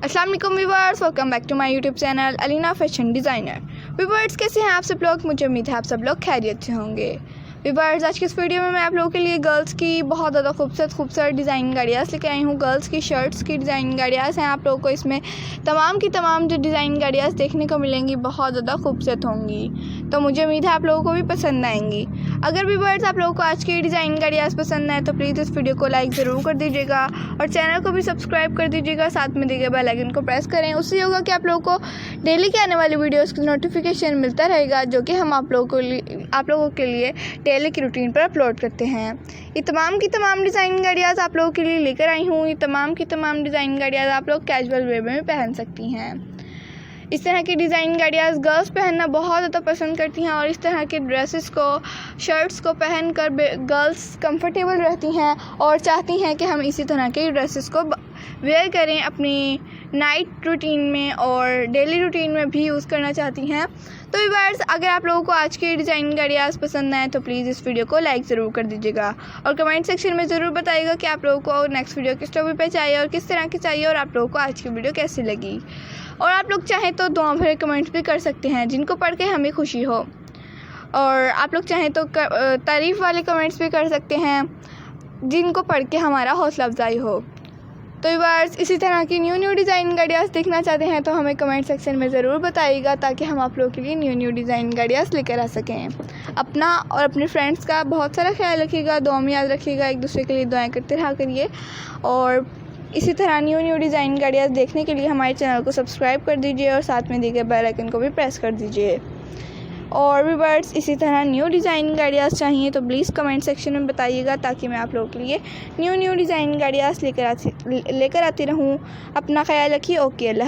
अस्सलाम वालेकुम viewers, welcome back to my YouTube channel Alina fashion designer. Viewers, कैसे हैं आप सब लोग? मुझे उम्मीद है आप सब लोग खैरियत से होंगे। व्यूअर्स, आज की इस वीडियो में मैं आप लोगों के लिए गर्ल्स की बहुत ज़्यादा खूबसूरत डिज़ाइन गाड़ियास लेकर आई हूँ। गर्ल्स की शर्ट्स की डिज़ाइन गाड़ियास हैं। आप लोगों को इसमें तमाम की तमाम जो डिज़ाइन गाड़ियास देखने को मिलेंगी बहुत ज़्यादा खूबसूरत होंगी, तो मुझे उम्मीद है आप लोगों को भी पसंद आएंगी। अगर व्यूअर्स आप लोगों को आज की डिज़ाइन गाड़ियास पसंद आए तो प्लीज़ इस वीडियो को लाइक ज़रूर कर दीजिएगा और चैनल को भी सब्सक्राइब कर दीजिएगा। साथ में दिए गए बेल आइकन को प्रेस करें, उससे होगा कि आप लोगों को डेली के आने वाली वीडियोस की नोटिफिकेशन मिलता रहेगा, जो कि हम आप लोगों के लिए डेली की रूटीन पर अपलोड करते हैं। ये तमाम की तमाम डिज़ाइन गाड़ियाँ आप लोगों के लिए लेकर आई हूँ। ये तमाम की तमाम डिज़ाइन गाड़ियाँ आप लोग कैजुअल वे में पहन सकती हैं। इस तरह की डिज़ाइन गाड़ियाँ गर्ल्स पहनना बहुत ज़्यादा पसंद करती हैं और इस तरह के ड्रेसेस को, शर्ट्स को पहन कर गर्ल्स कंफर्टेबल रहती हैं और चाहती हैं कि हम इसी तरह के ड्रेसेस को वेयर करें, अपनी नाइट रूटीन में और डेली रूटीन में भी यूज़ करना चाहती हैं। तो व्यूअर्स, अगर आप लोगों को आज की डिज़ाइन गाड़ियाँ पसंद आए तो प्लीज़ इस वीडियो को लाइक ज़रूर कर दीजिएगा और कमेंट सेक्शन में ज़रूर बताइएगा कि आप लोगों को नेक्स्ट वीडियो किस टॉपिक पे चाहिए और किस तरह की चाहिए और आप लोगों को आज की वीडियो कैसी लगी। और आप लोग चाहें तो दुआ भरे कमेंट्स भी कर सकते हैं, जिनको पढ़ के हमें खुशी हो, और आप लोग चाहें तो तारीफ़ वाले कमेंट्स भी कर सकते हैं, जिनको पढ़ के हमारा हौसला अफजाई हो। तो व्यूअर्स, इसी तरह की न्यू डिज़ाइन गाड़ियाँ देखना चाहते हैं तो हमें कमेंट सेक्शन में ज़रूर बताइएगा, ताकि हम आप लोगों के लिए न्यू डिज़ाइन गाड़ियाँ लेकर आ सकें। अपना और अपने फ्रेंड्स का बहुत सारा ख्याल रखिएगा, दुआ में याद रखिएगा, एक दूसरे के लिए दुआएं करते रहा करिए। और इसी तरह न्यू डिज़ाइन गाड़ियाँ देखने के लिए हमारे चैनल को सब्सक्राइब कर दीजिए और साथ में दिए गए बेल आइकन को भी प्रेस कर दीजिए। और व्यूअर्स, इसी तरह न्यू डिज़ाइन गाड़ियाँ चाहिए तो प्लीज़ कमेंट सेक्शन में बताइएगा, ताकि मैं आप लोगों के लिए न्यू डिज़ाइन गाड़ियाँ लेकर आती रहूँ। अपना ख्याल रखिए। ओके, अल्लाह हाफ़िज़।